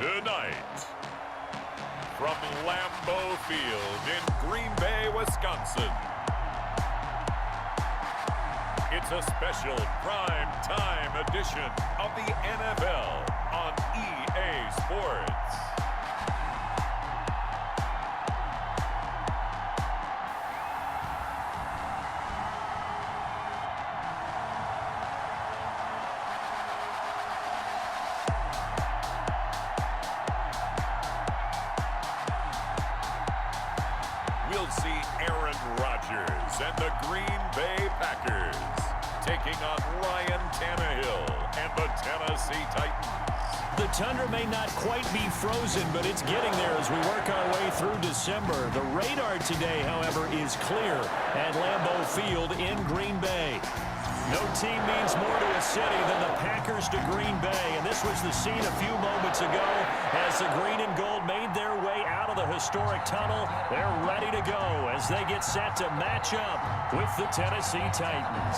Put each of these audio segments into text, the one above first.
Tonight, from Lambeau Field in Green Bay, Wisconsin, it's a special prime time edition of the NFL on EA Sports. We'll see Aaron Rodgers and the Green Bay Packers taking on Ryan Tannehill and the Tennessee Titans. The tundra may not quite be frozen, but it's getting there as we work our way through December. The radar today, however, is clear at Lambeau Field in Green Bay. No team means more to a city than the Packers to Green Bay, and this was the scene a few moments ago as the green and gold made their way out of the historic tunnel. They're ready to go as they get set to match up with the Tennessee Titans.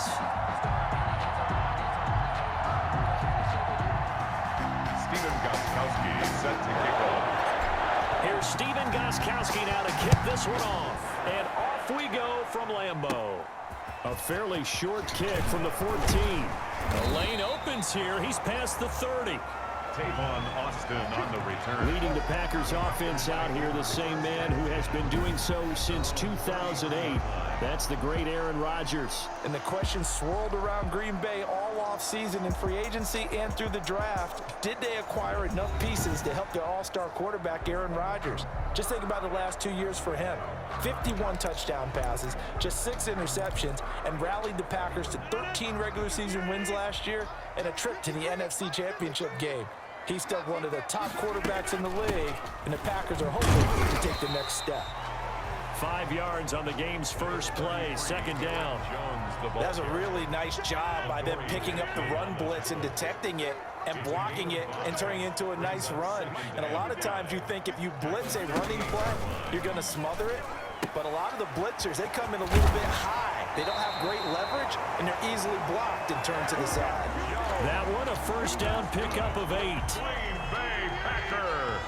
Stephen Gostkowski set to kick off. Here's Stephen Gostkowski now to kick this one off, and off we go from Lambeau. A fairly short kick from the 14. The lane opens here. He's past the 30. Tavon Austin on the return. Leading the Packers offense out here, the same man who has been doing so since 2008. That's the great Aaron Rodgers. And the question swirled around Green Bay all offseason in free agency and through the draft. Did they acquire enough pieces to help their all-star quarterback, Aaron Rodgers? Just think about the last 2 years for him. 51 touchdown passes, just 6 interceptions, and rallied the Packers to 13 regular season wins last year and a trip to the NFC Championship game. He's still one of the top quarterbacks in the league, and the Packers are hoping to take the next step. 5 yards on the game's first play, second down. That's a really nice job by them picking up the run blitz and detecting it and blocking it and turning it into a nice run. And a lot of times you think if you blitz a running play, you're going to smother it. But a lot of the blitzers, they come in a little bit high. They don't have great leverage, and they're easily blocked and turned to the side. That one a first down pickup of 8. Green Bay Packer.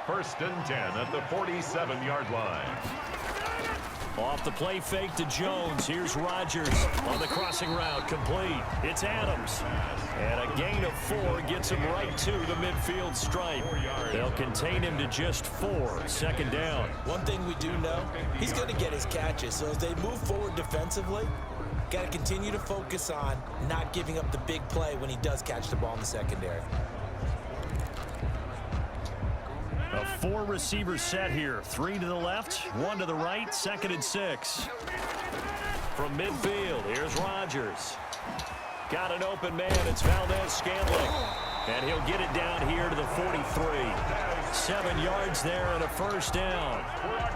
First and 10 at the 47-yard line. Off the play fake to Jones. Here's Rodgers on the crossing route. Complete. It's Adams. And a gain of 4 gets him right to the midfield stripe. They'll contain him to just 4. Second down. One thing we do know, he's going to get his catches. So as they move forward defensively, got to continue to focus on not giving up the big play when he does catch the ball in the secondary. A 4-receiver set here. 3 to the left, 1 to the right, second and 6. From midfield, here's Rodgers. Got an open man. It's Valdez-Scantling. And he'll get it down here to the 43. 7 yards there and a first down.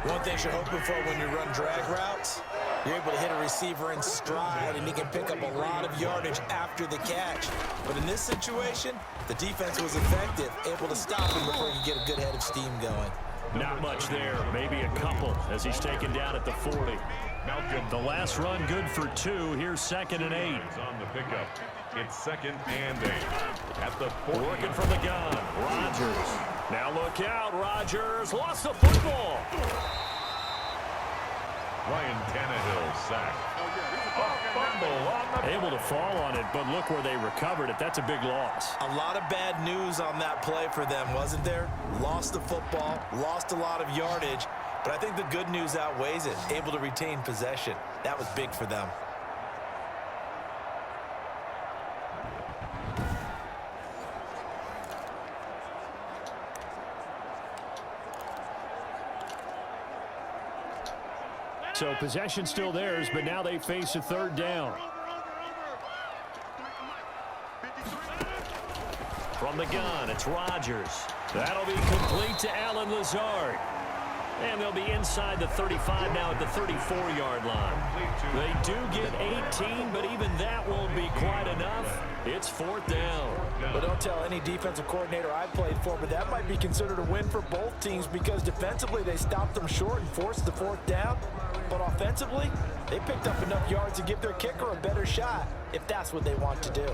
One thing you're hoping for when you run drag routes, you're able to hit a receiver in stride, and he can pick up a lot of yardage after the catch. But in this situation, the defense was effective, able to stop him before he could get a good head of steam going. Not much there, maybe a couple as he's taken down at the 40. The last run good for 2. Here's second and 8. On the pickup, it's second and 8 at the 40. Working from the gun, Rodgers. Now look out, Rodgers lost the football. Ryan Tannehill sacked. A fumble on the... Able to fall on it, but look where they recovered it. That's a big loss. A lot of bad news on that play for them, wasn't there? Lost the football, lost a lot of yardage, but I think the good news outweighs it. Able to retain possession. That was big for them. So possession still theirs, but now they face a third down. From the gun, it's Rodgers. That'll be complete to Allen Lazard. And they'll be inside the 35 now at the 34-yard line. They do get 18, but even that won't be quite enough. It's fourth down. But don't tell any defensive coordinator I played for, but that might be considered a win for both teams because defensively they stopped them short and forced the fourth down. But offensively, they picked up enough yards to give their kicker a better shot if that's what they want to do.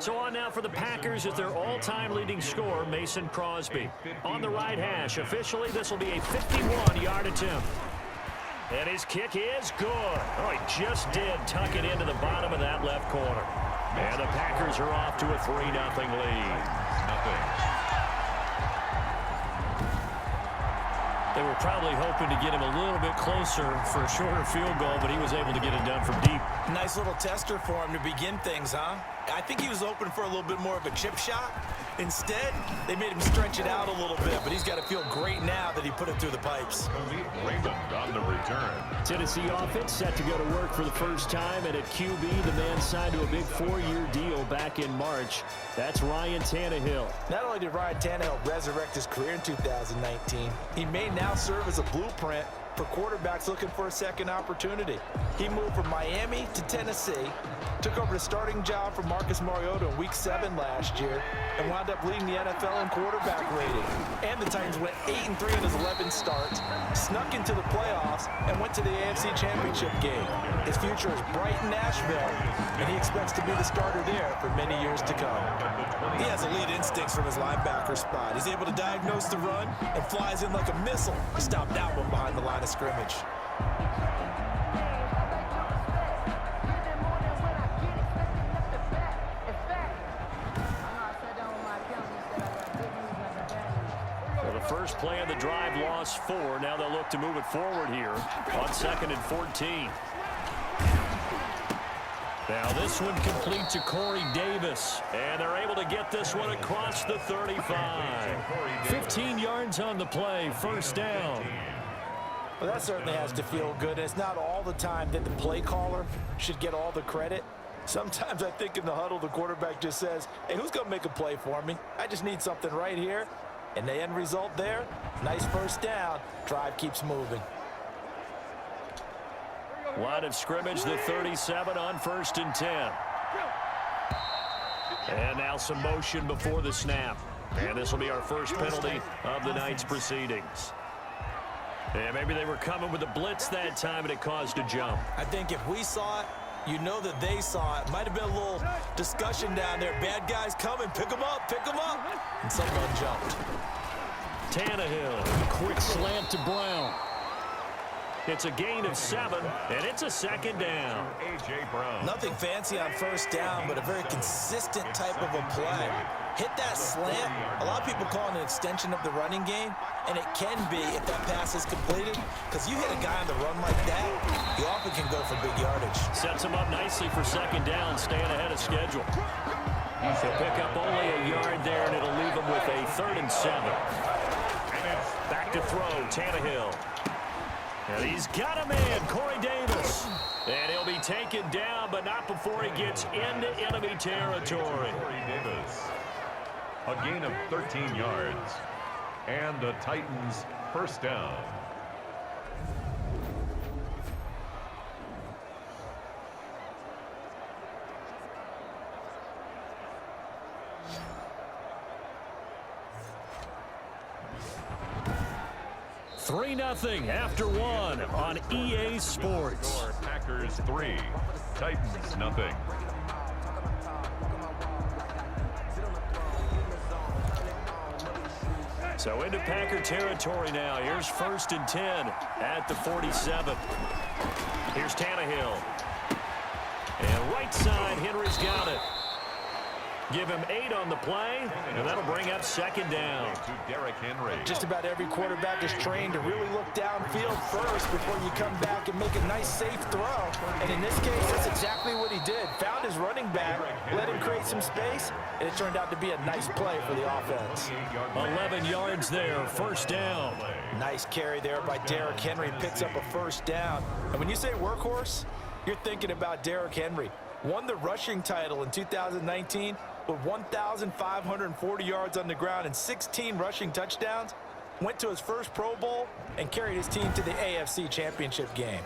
So on now for the Packers is their all-time leading scorer, Mason Crosby. On the right hash, officially this will be a 51-yard attempt. And his kick is good. Oh, he just did tuck it into the bottom of that left corner. And the Packers are off to a 3-0 lead. They were probably hoping to get him a little bit closer for a shorter field goal, but he was able to get it done from deep. Nice little tester for him to begin things, huh? I think he was hoping for a little bit more of a chip shot. Instead, they made him stretch it out a little bit, but he's got to feel great now that he put it through the pipes. Raymond on the return. Tennessee offense set to go to work for the first time, and at QB, the man signed to a big 4-year deal back in March. That's Ryan Tannehill. Not only did Ryan Tannehill resurrect his career in 2019, he may now serve as a blueprint for quarterbacks looking for a second opportunity. He moved from Miami to Tennessee, took over the starting job for Marcus Mariota in Week 7 last year, and wound up leading the NFL in quarterback rating. And the Titans went 8-3 in his 11 starts, snuck into the playoffs, and went to the AFC Championship game. His future is bright in Nashville, and he expects to be the starter there for many years to come. He has elite instincts from his linebacker spot. He's able to diagnose the run and flies in like a missile to stop that one behind the line of scrimmage. Well, the first play of the drive lost 4. Now they'll look to move it forward here on 2nd and 14. Now this one complete to Corey Davis, and they're able to get this one across the 35. 15 yards on the play, first down. Well, that certainly has to feel good. It's not all the time that the play caller should get all the credit. Sometimes I think in the huddle, the quarterback just says, hey, who's going to make a play for me? I just need something right here. And the end result there, nice first down. Drive keeps moving. Line of scrimmage, the 37 on 1st and 10. And now some motion before the snap. And this will be our first penalty of the night's proceedings. And maybe they were coming with a blitz that time and it caused a jump. I think if we saw it, you know that they saw it. Might have been a little discussion down there. Bad guys coming, pick them up, and someone jumped. Tannehill, quick slant to Brown. It's a gain of 7, and it's a 2nd down. A.J. Brown. Nothing fancy on first down, but a very consistent type of a play. Hit that slant. A lot of people call it an extension of the running game, and it can be if that pass is completed, because you hit a guy on the run like that, you often can go for big yardage. Sets him up nicely for 2nd down, staying ahead of schedule. He'll pick up only a yard there, and it'll leave him with a 3rd and 7. Back to throw, Tannehill. And he's got a man, Corey Davis. And he'll be taken down, but not before he gets into enemy territory. Corey Davis. A gain of 13 yards. And the Titans first down. Three 3-0 after 1 on EA Sports. Packers 3, Titans nothing. So into Packer territory now. Here's 1st and 10 at the 47. Here's Tannehill. And right side, Henry's got it. Give him 8 on the play, and that'll bring up 2nd down. To Derrick Henry. Just about every quarterback is trained to really look downfield first before you come back and make a nice, safe throw. And in this case, that's exactly what he did. Found his running back, let him create some space, and it turned out to be a nice play for the offense. 11 yards there, 1st down. Nice carry there by Derrick Henry. Picks up a 1st down. And when you say workhorse, you're thinking about Derrick Henry. Won the rushing title in 2019 with 1,540 yards on the ground and 16 rushing touchdowns. Went to his first Pro Bowl and carried his team to the AFC Championship game.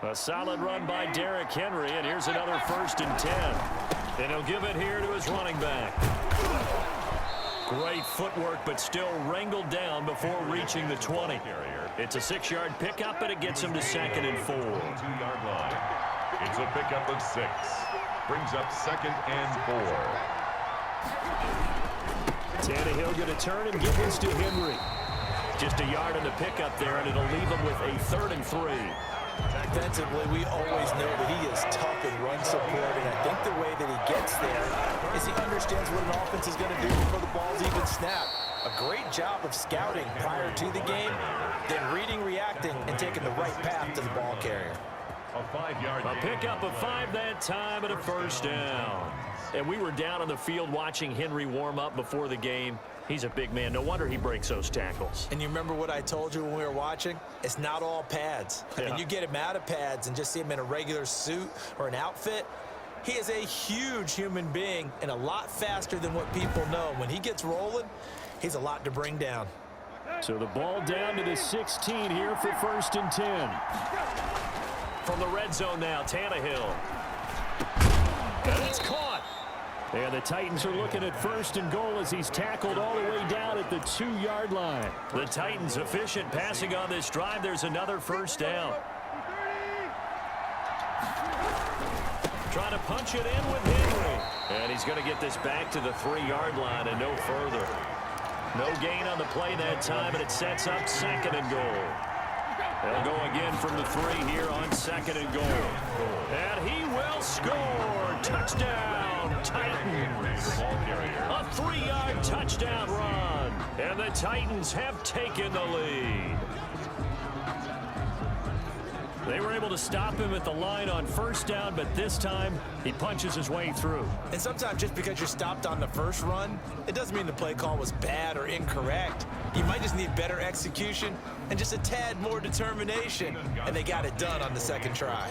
A solid run by Derrick Henry, and here's another 1st and 10. And he'll give it here to his running back. Great footwork, but still wrangled down before reaching the 20. It's a 6-yard pickup, and it gets him to 2nd and 4. 2-yard line. It's a pickup of 6. Brings up 2nd and 4. Tannehill going to turn and give this to Henry. Just a yard on the pickup there, and it'll leave him with a 3rd and 3. Defensively, we always know that he is tough in run support, and I think the way that he gets there is he understands what an offense is going to do before the ball's even snapped. A great job of scouting prior to the game, then reading, reacting, and taking the right path to the ball carrier. A pickup of 5 that time and a 1st down. And we were down on the field watching Henry warm up before the game. He's a big man. No wonder he breaks those tackles. And you remember what I told you when we were watching? It's not all pads. I mean, you get him out of pads and just see him in a regular suit or an outfit. He is a huge human being and a lot faster than what people know. When he gets rolling, he's a lot to bring down. So the ball down to the 16 here for 1st and 10. From the red zone now, Tannehill. And it's caught. And the Titans are looking at 1st and goal as he's tackled all the way down at the 2-yard line. The Titans efficient passing on this drive. There's another 1st down. Trying to punch it in with Henry. And he's going to get this back to the 3-yard line and no further. No gain on the play that time, and it sets up 2nd and goal. They'll go again from the 3 here on 2nd and goal. And he will score. Touchdown, Titans. A 3-yard touchdown run. And the Titans have taken the lead. They were able to stop him at the line on 1st down, but this time he punches his way through. And sometimes just because you're stopped on the first run, it doesn't mean the play call was bad or incorrect. You might just need better execution and just a tad more determination. And they got it done on the 2nd try.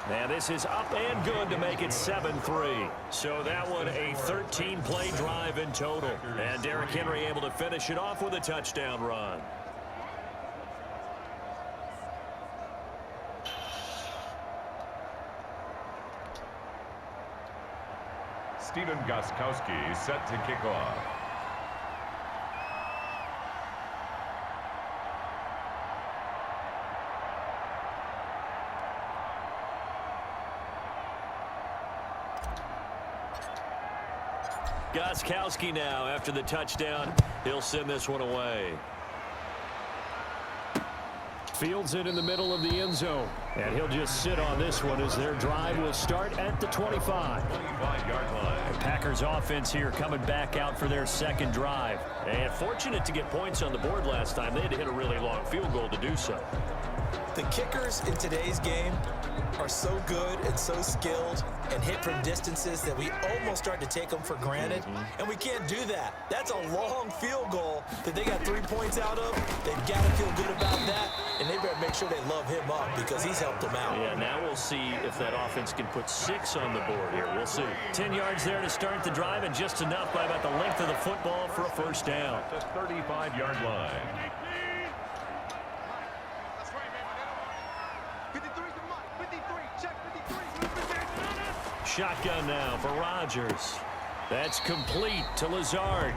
Now this is up and good to make it 7-3. So that one a 13-play drive in total. And Derrick Henry able to finish it off with a touchdown run. Stephen Gostkowski set to kick off. Gostkowski now after the touchdown. He'll send this one away. Fields it in the middle of the end zone. And he'll just sit on this one as their drive will start at the 25. 25-yard line. The Packers offense here coming back out for their 2nd drive. And fortunate to get points on the board last time. They had to hit a really long field goal to do so. The kickers in today's game are so good and so skilled and hit from distances that we almost start to take them for granted. And we can't do that. That's a long field goal that they got 3 points out of. They've got to feel good about that, and they better make sure they love him up because he's helped them out. Yeah, now we'll see if that offense can put 6 on the board here. We'll see. 10 yards there to start the drive, and just enough by about the length of the football for a 1st down. The 35-yard line. Shotgun now for Rodgers. That's complete to Lazard.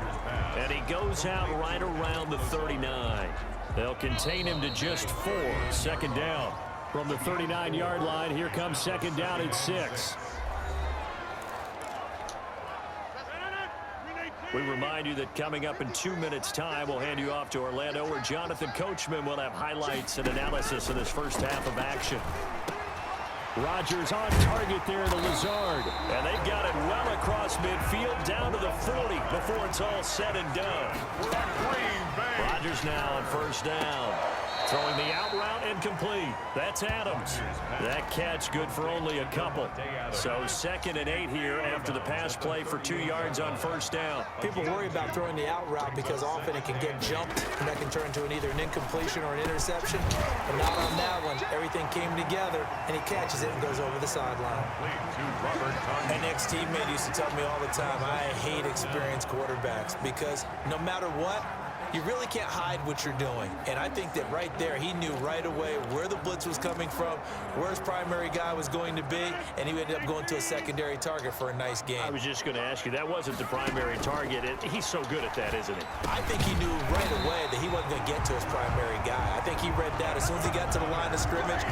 And he goes out right around the 39. They'll contain him to just 4. 2nd down. From the 39-yard line, here comes 2nd down at 6. We remind you that coming up in 2 minutes' time, we'll hand you off to Orlando, where Jonathan Coachman will have highlights and analysis of this first half of action. Rodgers on target there to Lazard. And they've got it well across midfield down to the 40 before it's all said and done. Rodgers now on 1st down. Throwing the out route incomplete. That's Adams. That catch good for only a couple. So 2nd and 8 here after the pass play for 2 yards on 1st down. People worry about throwing the out route because often it can get jumped and that can turn into either an incompletion or an interception. But not on that one. Everything came together and he catches it and goes over the sideline. An ex-teammate used to tell me all the time, I hate experienced quarterbacks because no matter what, you really can't hide what you're doing. And I think that right there, he knew right away where the blitz was coming from, where his primary guy was going to be, and he ended up going to a secondary target for a nice game. I was just going to ask you, that wasn't the primary target. He's so good at that, isn't he? I think he knew right away that he wasn't going to get to his primary guy. I think he read that as soon as he got to the line of scrimmage,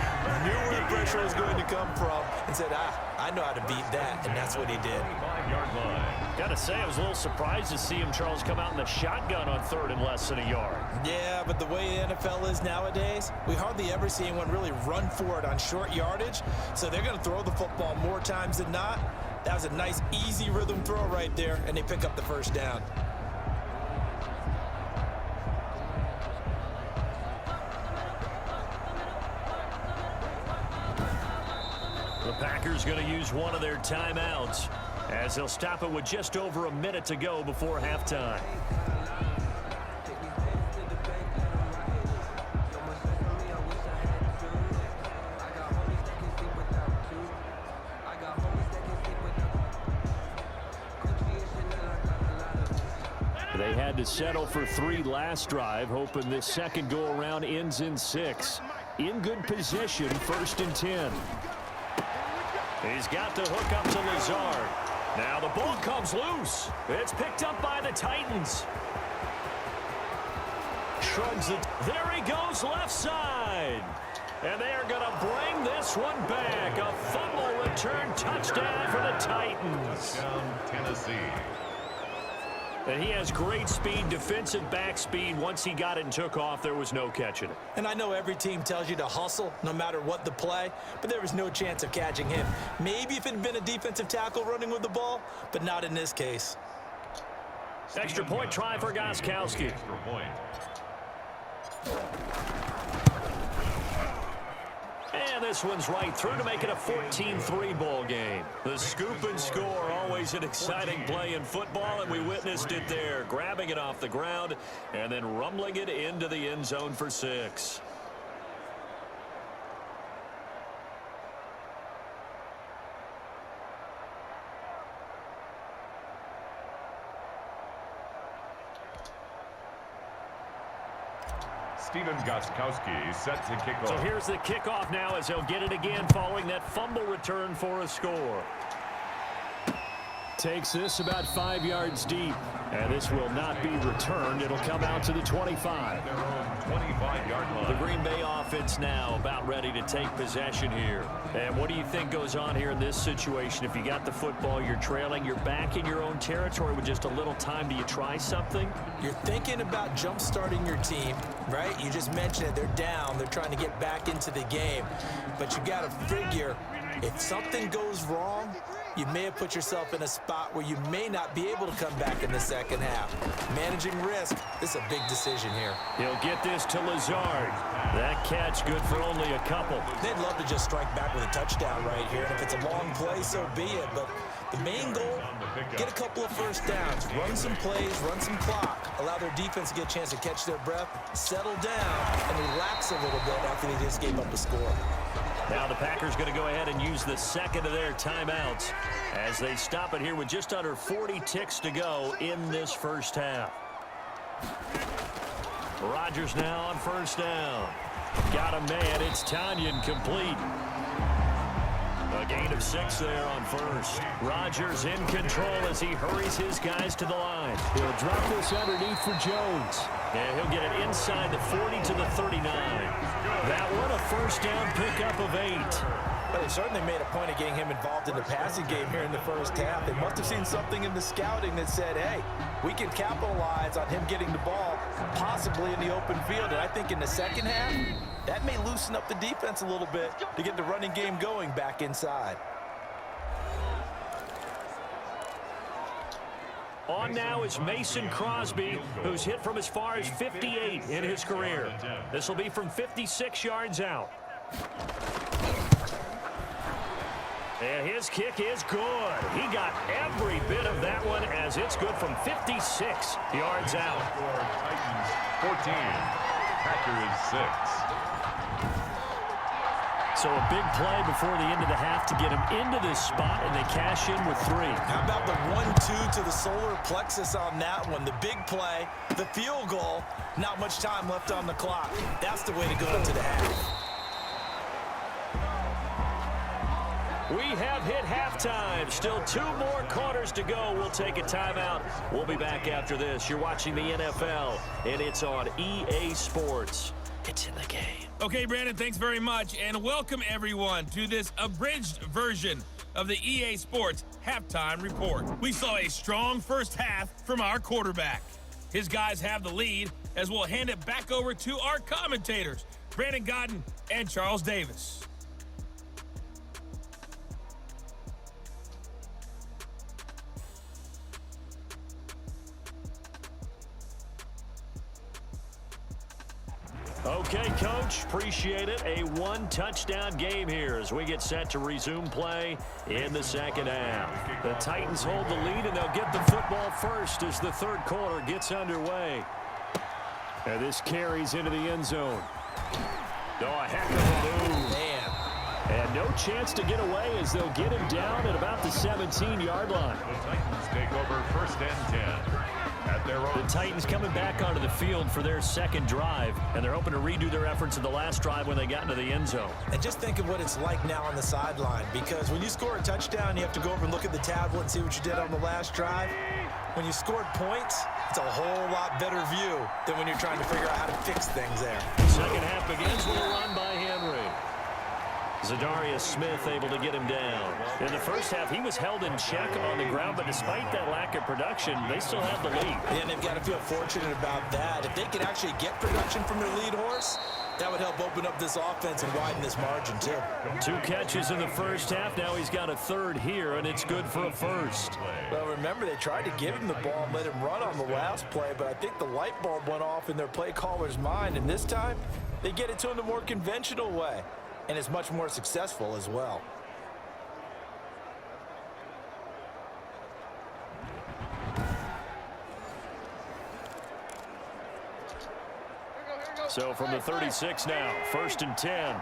knew where the pressure was going to come from, and said, I know how to beat that, and that's what he did. 5-yard line. Got to say, I was a little surprised to see him, Charles, come out in the shotgun on 3rd and less than a yard. Yeah, but the way the NFL is nowadays, we hardly ever see anyone really run for it on short yardage, so they're going to throw the football more times than not. That was a nice, easy rhythm throw right there, and they pick up the first down. The Packers going to use one of their timeouts as they'll stop it with just over a minute to go before halftime. They had to settle for 3 last drive, hoping this second go-around ends in 6. In good position, 1st and 10. He's got the hook up to Lazard. Now the ball comes loose. It's picked up by the Titans. Shrugs it. There he goes, left side. And they are going to bring this one back. A fumble return touchdown for the Titans. Touchdown, Tennessee. And he has great speed, defensive back speed. Once he got it and took off, there was no catching it. And I know every team tells you to hustle no matter what the play, but there was no chance of catching him. Maybe if it had been a defensive tackle running with the ball, but not in this case. Extra point try for Gostkowski. Extra point. And this one's right through to make it a 14-3 ball game. The scoop and score, always an exciting play in football, and we witnessed it there, grabbing it off the ground and then rumbling it into the end zone for 6. Steven Gostkowski set to kick off. So here's the kickoff now as they'll get it again following that fumble return for a score. Takes this about 5 yards deep, and this will not be returned. It'll come out to the 25. Their own 25-yard line. The Green Bay offense now about ready to take possession here. And what do you think goes on here in this situation? If you got the football, you're trailing, you're back in your own territory with just a little time. Do you try something? You're thinking about jump-starting your team, right? You just mentioned it. They're down. They're trying to get back into the game. But you got to figure, if something goes wrong, you may have put yourself in a spot where you may not be able to come back in the second half. Managing risk, this is a big decision here. He'll get this to Lazard. That catch good for only a couple. They'd love to just strike back with a touchdown right here. And if it's a long play, so be it. But the main goal, get a couple of first downs, run some plays, run some clock, allow their defense to get a chance to catch their breath, settle down, and relax a little bit after they just gave up a score. Now the Packers going to go ahead and use the second of their timeouts as they stop it here with just under 40 ticks to go in this first half. Rodgers now on first down. Got a man. It's Tanyan complete. A gain of 6 there on first. Rodgers in control as he hurries his guys to the line. He'll drop this underneath for Jones. And he'll get it inside the 40 to the 39. That one a first down pickup of 8. But they certainly made a point of getting him involved in the passing game here in the first half. They must have seen something in the scouting that said, hey, we can capitalize on him getting the ball possibly in the open field. And I think in the second half, that may loosen up the defense a little bit to get the running game going back inside. On now is Mason Crosby, who's hit from as far as 58 in his career. This will be from 56 yards out. And his kick is good. He got every bit of that one as it's good from 56 yards out. Titans 14, Packers 6. So a big play before the end of the half to get him into this spot, and they cash in with 3. How about the 1-2 to the solar plexus on that one. The big play, the field goal, not much time left on the clock. That's the way to go into the half. We have hit halftime. Still 2 more quarters to go. We'll take a timeout. We'll be back after this. You're watching the NFL, and it's on EA Sports. It's in the game. Okay, Brandon, thanks very much, and welcome everyone to this abridged version of the EA Sports Halftime Report. We saw a strong first half from our quarterback. His guys have the lead as we'll hand it back over to our commentators, Brandon Godden and Charles Davis. Okay, Coach, appreciate it. A 1-touchdown game here as we get set to resume play in the second half. The Titans hold the lead, and they'll get the football first as the third quarter gets underway. And this carries into the end zone. Oh, a heck of a move. Man. And no chance to get away as they'll get him down at about the 17-yard line. The Titans take over 1st and 10. At their own. The Titans coming back onto the field for their second drive, and they're hoping to redo their efforts in the last drive when they got into the end zone. And just think of what it's like now on the sideline, because when you score a touchdown, you have to go over and look at the tablet and see what you did on the last drive. When you scored points, it's a whole lot better view than when you're trying to figure out how to fix things there. Second half begins with a run by Henry. Zadarius Smith able to get him down. In the first half, he was held in check on the ground, but despite that lack of production, they still have the lead. And they've got to feel fortunate about that. If they could actually get production from their lead horse, that would help open up this offense and widen this margin, too. 2 catches in the first half. Now he's got a third here, and it's good for a first. Well, remember, they tried to give him the ball and let him run on the last play, but I think the light bulb went off in their play caller's mind, and this time, they get it to him the more conventional way. And it's much more successful as well. So from the 36 now, 1st and 10.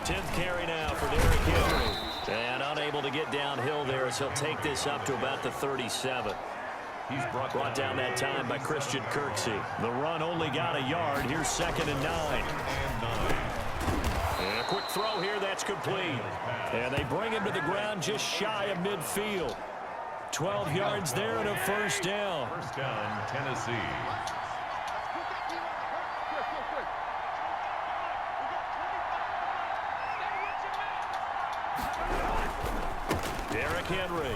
10th carry now for Derrick Henry. And unable to get downhill there as he'll take this up to about the 37. He's brought down that time by Christian Kirksey. The run only got a yard. Here's 2nd and 9. And a quick throw here, that's complete. And they bring him to the ground just shy of midfield. 12 yards there and a first down. First down, Tennessee. Derrick Henry.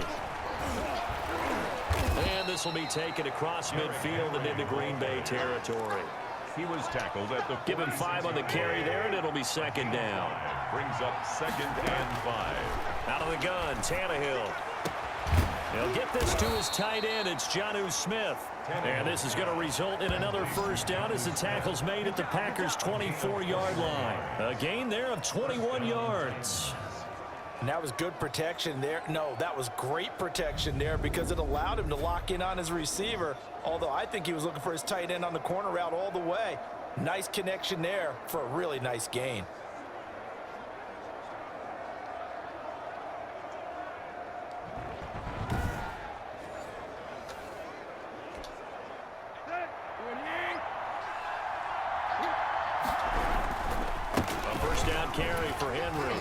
And this will be taken across midfield and into Green Bay territory. He was tackled at the Give him 5 on the carry there, and it'll be 2nd down. Brings up 2nd and 5. Out of the gun, Tannehill. He'll get this to his tight end. It's Jonnu Smith. And this is going to result in another first down as the tackle's made at the Packers' 24-yard line. A gain there of 21 yards. And that was good protection there. No, that was great protection there because it allowed him to lock in on his receiver, although I think he was looking for his tight end on the corner route all the way. Nice connection there for a really nice gain. A first down carry for Henry.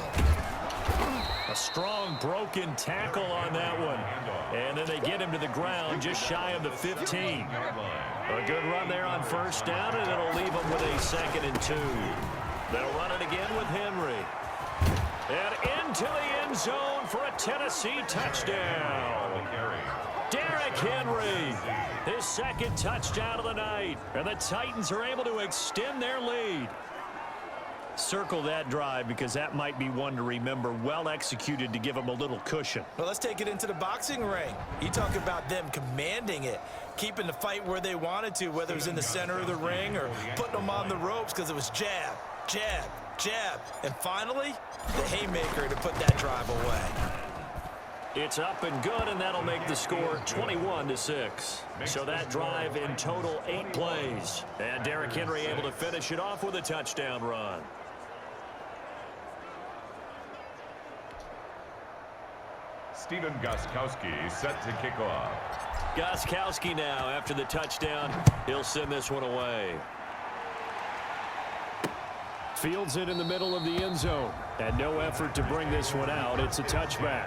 A strong broken tackle on that one. And then they get him to the ground just shy of the 15. A good run there on first down, and it'll leave them with a 2nd and 2. They'll run it again with Henry. And into the end zone for a Tennessee touchdown. Derrick Henry, his 2nd touchdown of the night. And the Titans are able to extend their lead. Circle that drive because that might be one to remember. Well executed to give them a little cushion. Well, let's take it into the boxing ring. You talk about them commanding it, keeping the fight where they wanted to, whether it was in the center of the ring or putting them on the ropes because it was jab, jab, jab. And finally, the haymaker to put that drive away. It's up and good, and that'll make the score 21-6. So that drive in total 8 plays. And Derrick Henry able to finish it off with a touchdown run. Stephen Gostkowski set to kick off. Gostkowski now after the touchdown. He'll send this one away. Fields it in the middle of the end zone. And no effort to bring this one out. It's a touchback.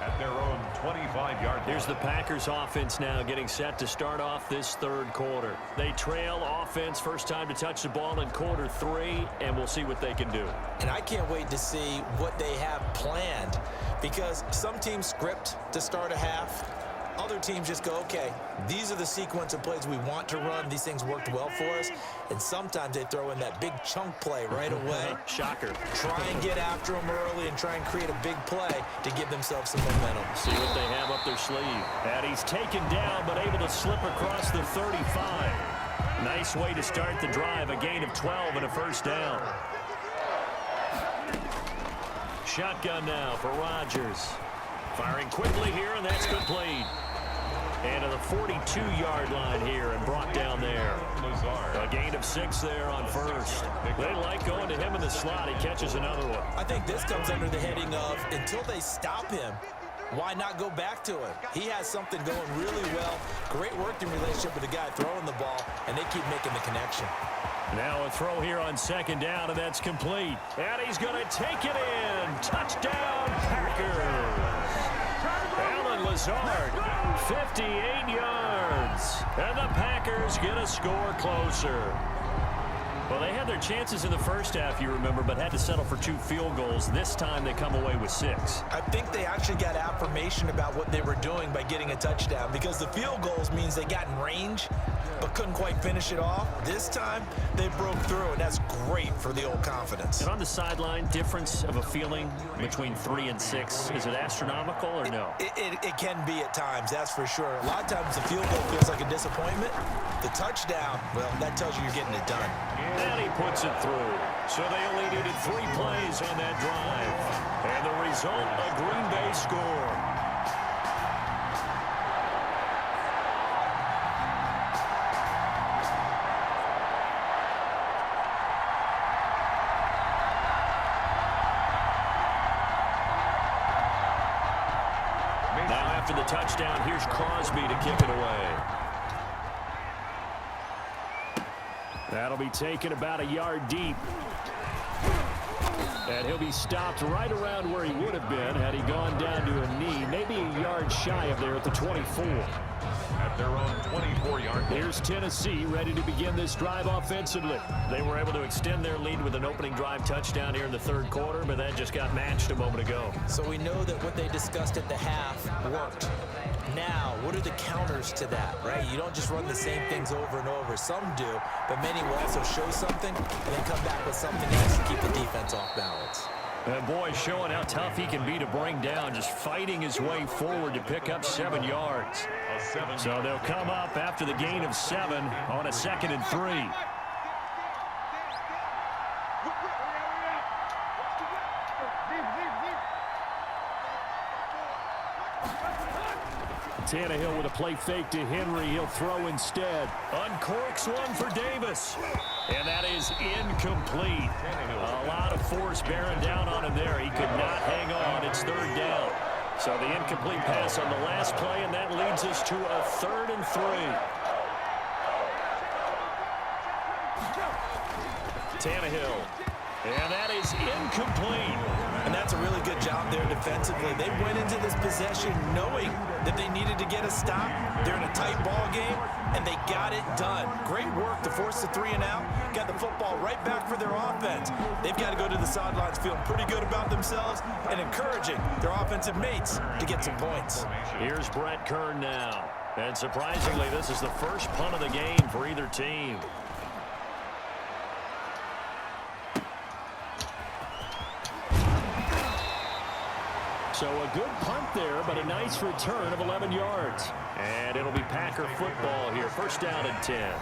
At their own 25-yard line. Here's the Packers offense now getting set to start off this third quarter. They trail offense, first time to touch the ball in quarter 3, and we'll see what they can do. And I can't wait to see what they have planned, because some teams script to start a half. Other teams just go, okay, these are the sequence of plays we want to run. These things worked well for us. And sometimes they throw in that big chunk play right away. Shocker. Try and get after them early and try and create a big play to give themselves some momentum. See what they have up their sleeve. And he's taken down, but able to slip across the 35. Nice way to start the drive. A gain of 12 and a first down. Shotgun now for Rodgers. Firing quickly here, and that's complete. And to the 42-yard line here and brought down there. A gain of 6 there on first. They like going to him in the slot. He catches another one. I think this comes under the heading of, until they stop him, why not go back to him? He has something going really well. Great working relationship with the guy throwing the ball, and they keep making the connection. Now a throw here on second down, and that's complete. And he's going to take it in. Touchdown, Packers. Alan Lazard, 58 yards. And the Packers get a score closer. Well, they had their chances in the first half, you remember, but had to settle for 2 field goals. This time they come away with 6. I think they actually got affirmation about what they were doing by getting a touchdown, because the field goals means they got in range but couldn't quite finish it off. This time they broke through, and that's great for the old confidence. And on the sideline, difference of a feeling between 3 and 6, is it astronomical or no? It can be at times, that's for sure. A lot of times the field goal feels like a disappointment. The touchdown, well, that tells you you're getting it done. And he puts it through. So they only needed 3 plays on that drive. And the result, a Green Bay score. Now after the touchdown, here's Crosby to kick it away. That'll be taken about a yard deep. And he'll be stopped right around where he would have been had he gone down to a knee, maybe a yard shy of there at the 24. At their own 24-yard line. Here's Tennessee ready to begin this drive offensively. They were able to extend their lead with an opening drive touchdown here in the third quarter, but that just got matched a moment ago. So we know that what they discussed at the half worked. Now, what are the counters to that, right? You don't just run the same things over and over. Some do, but many will also show something and then come back with something else to keep the defense off balance. And boy, showing how tough he can be to bring down, just fighting his way forward to pick up 7 yards. So they'll come up after the gain of 7 on a 2nd and 3. Tannehill with a play fake to Henry. He'll throw instead. Uncorks one for Davis. And that is incomplete. A lot of force bearing down on him there. He could not hang on. It's 3rd down. So the incomplete pass on the last play, and that leads us to a 3rd and 3. Tannehill. And that is incomplete. And that's a really good job there defensively. They went into this possession knowing that they needed to get a stop. They're in a tight ball game, and they got it done. Great work to force the 3 and out. Got the football right back for their offense. They've got to go to the sidelines feeling pretty good about themselves and encouraging their offensive mates to get some points. Here's Brett Kern now. And surprisingly, this is the first punt of the game for either team. So a good punt there, but a nice return of 11 yards. And it'll be Packer football here. 1st down and 10.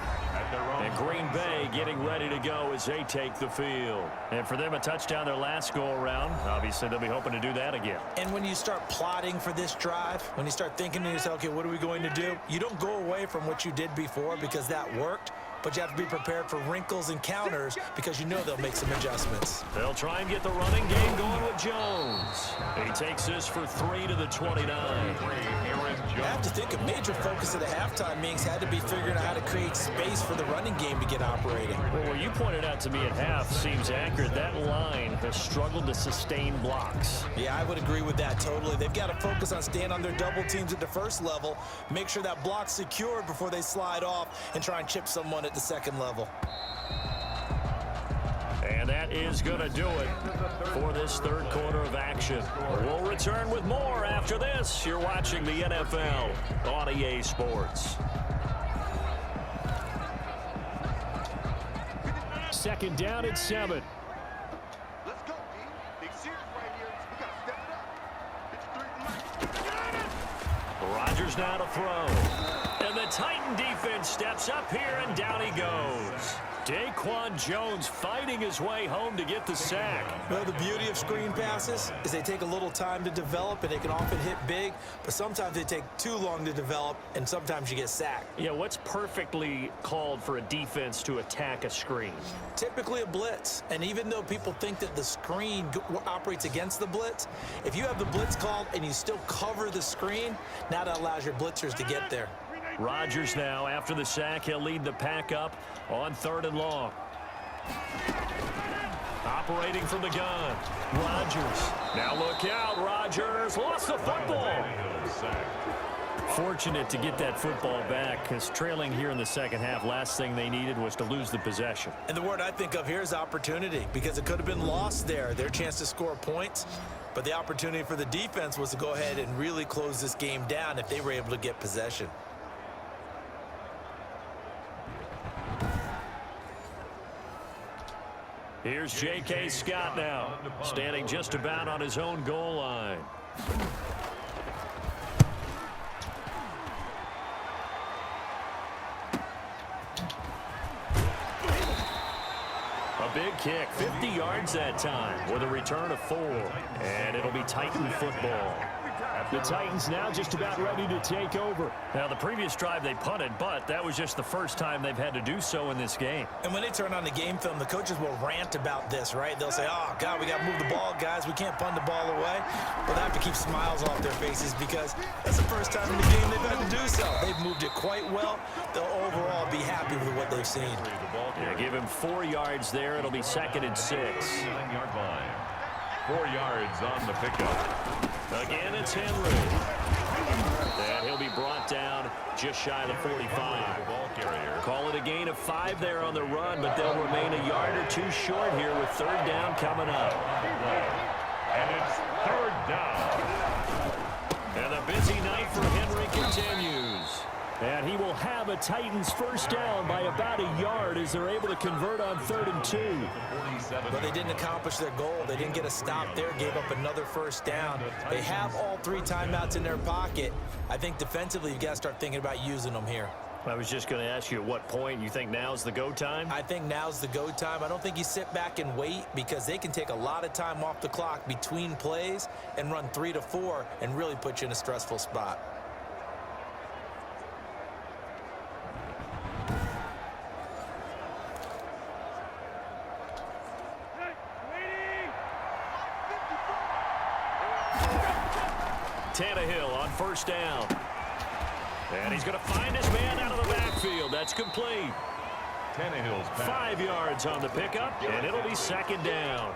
And Green Bay getting ready to go as they take the field. And for them, a touchdown their last go-around. Obviously, they'll be hoping to do that again. And when you start plotting for this drive, when you start thinking to yourself, okay, what are we going to do? You don't go away from what you did before because that worked. but you have to be prepared for wrinkles and counters because you know they'll make some adjustments. They'll try and get the running game going with Jones. He takes this for 3 to the 29. I have to think a major focus of the halftime meetings had to be figuring out how to create space for the running game to get operating. Well, what you pointed out to me at half seems accurate. That line has struggled to sustain blocks. Yeah, I would agree with that totally. They've got to focus on staying on their double teams at the first level, make sure that block's secured before they slide off and try and chip someone at the second level. And that is going to do it for this third quarter of action. We'll return with more after this. You're watching the NFL on EA Sports. Second down at 7. Let's go, D. They serious right here. We got to step it up. Rodgers now to throw. And the Titan defense steps up here, and down he goes. Daquan Jones fighting his way home to get the sack. Well, the beauty of screen passes is they take a little time to develop, and they can often hit big, but sometimes they take too long to develop, and sometimes you get sacked. Yeah, what's perfectly called for a defense to attack a screen? Typically a blitz, and even though people think that the screen operates against the blitz, if you have the blitz called and you still cover the screen, now that allows your blitzers to get there. Rodgers now, after the sack, he'll lead the pack up on 3rd and long. Operating from the gun, Rodgers. Now look out, Rodgers lost the football. Fortunate to get that football back, because trailing here in the second half, last thing they needed was to lose the possession. And the word I think of here is opportunity, because it could have been lost there, their chance to score points. But the opportunity for the defense was to go ahead and really close this game down if they were able to get possession. Here's J.K. Scott now, standing just about on his own goal line. A big kick, 50 yards that time, with a return of 4. And it'll be Titan football. The Titans now just about ready to take over. Now, the previous drive they punted, but that was just the first time they've had to do so in this game. And when they turn on the game film, the coaches will rant about this, right? They'll say, oh, God, we got to move the ball, guys. We can't punt the ball away. But they have to keep smiles off their faces because that's the first time in the game they've had to do so. They've moved it quite well. They'll overall be happy with what they've seen. Yeah, give him 4 yards there. It'll be 2nd and 6. 9-yard line. 4 yards on the pickup. Again, it's Henry. And he'll be brought down just shy of the 45. Call it a gain of 5 there on the run, but they'll remain a yard or 2 short here with 3rd down coming up. And it's 3rd down. And the busy night for Henry continues. And he will have a Titans first down by about a yard as they're able to convert on 3rd and 2. But they didn't accomplish their goal. They didn't get a stop there, gave up another first down. They have all 3 timeouts in their pocket. I think defensively, you've got to start thinking about using them here. I was just going to ask you at what point you think now's the go time? I think now's the go time. I don't think you sit back and wait because they can take a lot of time off the clock between plays and run 3 to 4 and really put you in a stressful spot. Tannehill on first down. And he's going to find his man out of the backfield. That's complete. Tannehill's pass. 5 yards on the pickup, and it'll be 2nd down.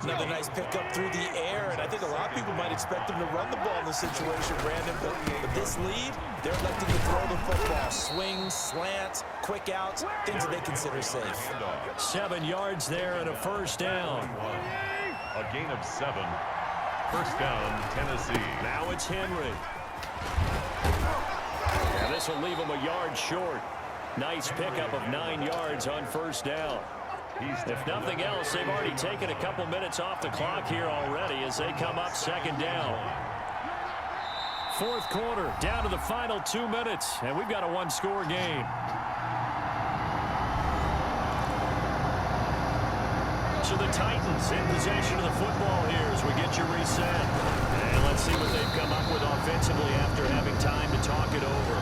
Another nice pickup through the air, and I think a lot of people might expect them to run the ball in this situation, Brandon. But with this lead, they're electing to throw the football. Swings, slants, quick outs, things that they consider safe. 7 yards there and a first down. A gain of 7. First down, Tennessee. Now it's Henry. And this will leave him a yard short. Nice pickup of 9 yards on first down. If nothing else, they've already taken a couple minutes off the clock here already as they come up 2nd down. 4th quarter, down to the final 2 minutes, and we've got a 1-score game. So the Titans in possession of the football here as we get you reset. And let's see what they've come up with offensively after having time to talk it over.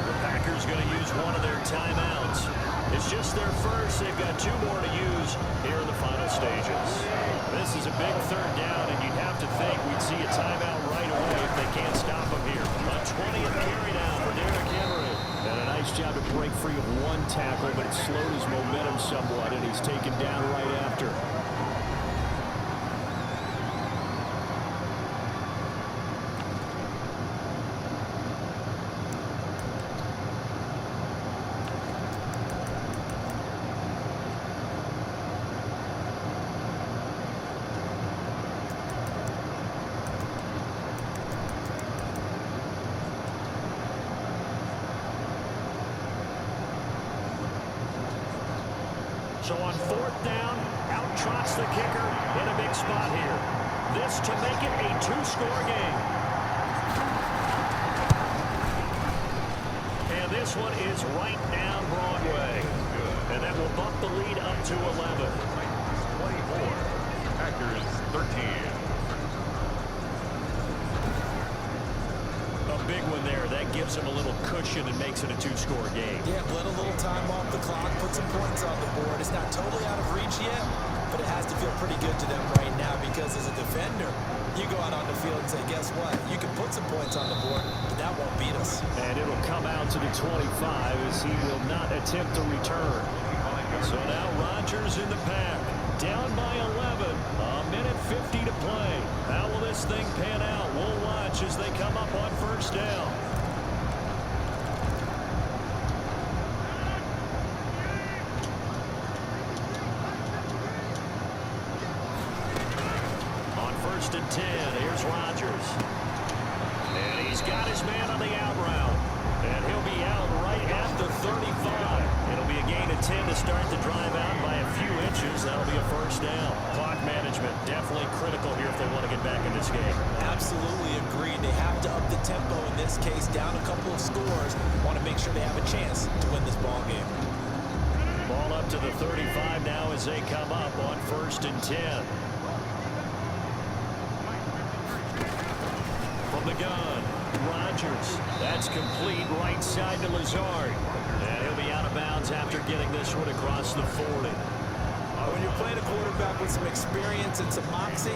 The Packers going to use one of their timeouts. It's just their first. They've got 2 more to use here in the final stages. This is a big third down, and you'd have to think we'd see a timeout right away if they can't stop him here. A 20th carry down for Derrick Henry. And a nice job to break free of 1 tackle, but it slowed his momentum somewhat, and he's taken down right after. So on 4th down, out trots the kicker in a big spot here. This to make it a 2-score game. And this one is right down Broadway. And that will bump the lead up to 11. 24. Packers 13. A big one there. That gives them a little cushion and makes it a 2-score game. Yeah, let a little time off the clock, put some points on the board. It's not totally out of reach yet, but it has to feel pretty good to them right now because as a defender, you go out on the field and say, guess what? You can put some points on the board, but that won't beat us. And it'll come out to the 25 as he will not attempt to return. So now Rodgers in the pack. Down by 11. A minute 50 to play. How will this thing pan out? We'll watch as they come up on 1st down. On 1st and 10, here's Rodgers. And he's got his man on the out route. And he'll be out right at the 35. It'll be a gain of 10 to start the drive out by a few inches. That'll be a 1st down. Clock management definitely critical here if they want to get back in this game. Absolutely agreed. They have to up the tempo in this case, down a couple of scores. Want to make sure they have a chance to win this ball game. Ball up to the 35 now as they come up on 1st and 10. From the gun, Rodgers. That's complete right side to Lazard. And he'll be out of bounds after getting this one across the 40. When you're playing a quarterback with some experience and some moxie,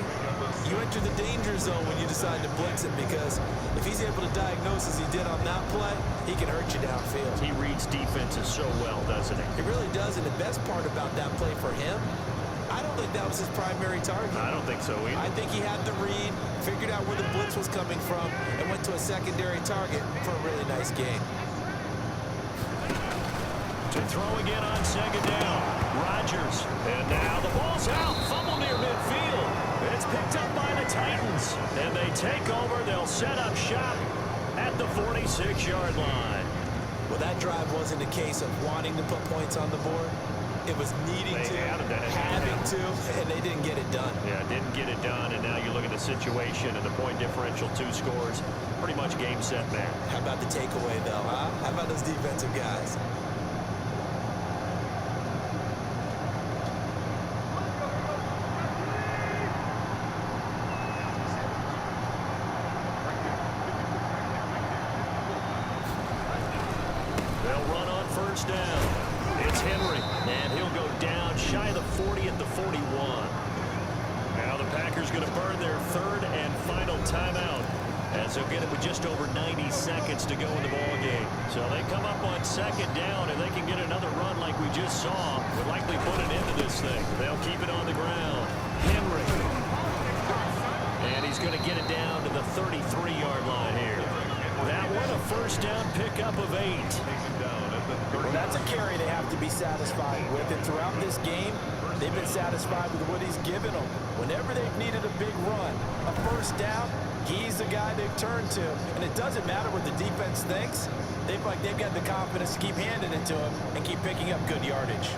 you enter the danger zone when you decide to blitz him because if he's able to diagnose as he did on that play, he can hurt you downfield. He reads defenses so well, doesn't he? He really does, and the best part about that play for him, I don't think that was his primary target. I don't think so either. I think he had the read, figured out where the blitz was coming from, and went to a secondary target for a really nice game. To throw again on 2nd down. Rodgers. And now the ball's out. Fumble near midfield. It's picked up by the Titans. And they take over. They'll set up shop at the 46-yard line. Well, that drive wasn't a case of wanting to put points on the board. It was needing to, having to, and they didn't get it done. Yeah, didn't get it done, and now you look at the situation and the point differential, 2 scores, pretty much game, set, match. How about the takeaway, though, huh? How about those defensive guys? They'll run on 1st down. It's Henry, and he'll go down shy of the 40 at the 41. Now the Packers going to burn their 3rd and final timeout as they'll get it with just over 90 seconds to go in the ball game. So they come up on 2nd down, and they can get another run like we just saw. Would likely put an end to this thing. They'll keep it on the ground. Henry. And he's going to get it down to the 33-yard line here. That one a 1st down pickup of 8. Well, that's a carry they have to be satisfied with. And throughout this game, they've been satisfied with what he's given them. Whenever they've needed a big run, a 1st down, he's the guy they've turned to. And it doesn't matter what the defense thinks. They've got the confidence to keep handing it to him and keep picking up good yardage.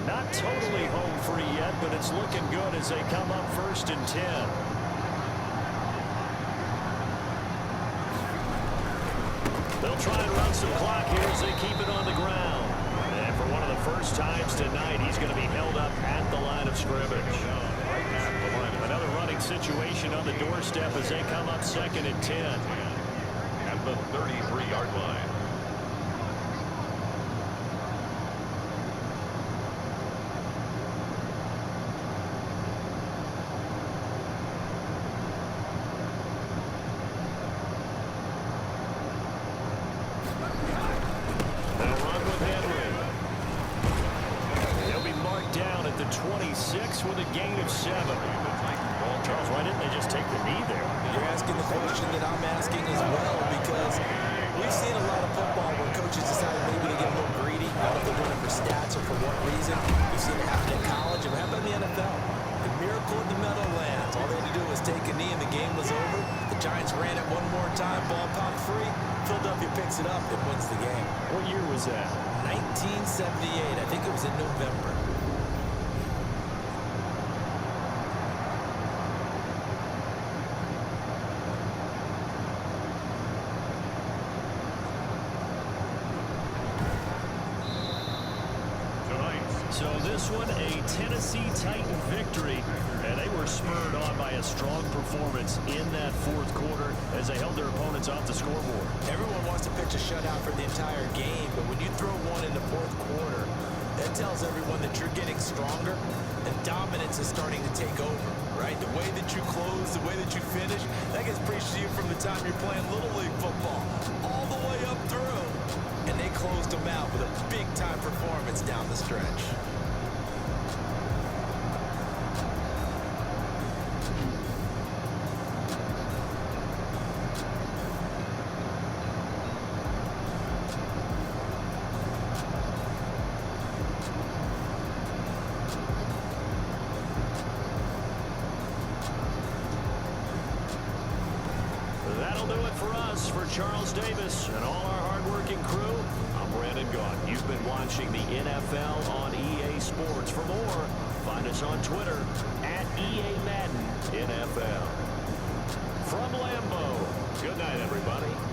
Not totally home free yet, but it's looking good as they come up 1st and 10. They'll try and run some clock here as they keep it on the ground. And for one of the first times tonight, he's going to be held up at the line of scrimmage. Another running big situation on the doorstep as they come up second and 10. At the 33-yard line. They'll run with Henry. He'll be marked down at the 26 with a gain of 7. Charles, why didn't they just take the knee there? You're asking the question that I'm asking as well, because we've seen a lot of football where coaches decide maybe to get a little greedy. I don't know if they're doing it for stats or for what reason. We've seen it happen in college, and what happened in the NFL. The miracle in the Meadowlands. All they had to do was take a knee, and the game was over. The Giants ran it one more time, ball popped free. Philadelphia picks it up and wins the game. What year was that? 1978. I think it was in November. So this one, a Tennessee Titan victory, and they were spurred on by a strong performance in that fourth quarter as they held their opponents off the scoreboard. Everyone wants to pitch a shutout for the entire game, but when you throw one in the fourth quarter, that tells everyone that you're getting stronger and dominance is starting to take over, right? The way that you close, the way that you finish, that gets preached to you from the time you're playing Little League football all the way up through. And they closed them out with a big-time performance down the stretch. That'll do it for us. For Charles Davis and all our hard-working crew, I'm Brandon Gaunt. You've been watching the NFL on EA Sports. For more, find us on Twitter at EA Madden NFL. From Lambeau, good night, everybody.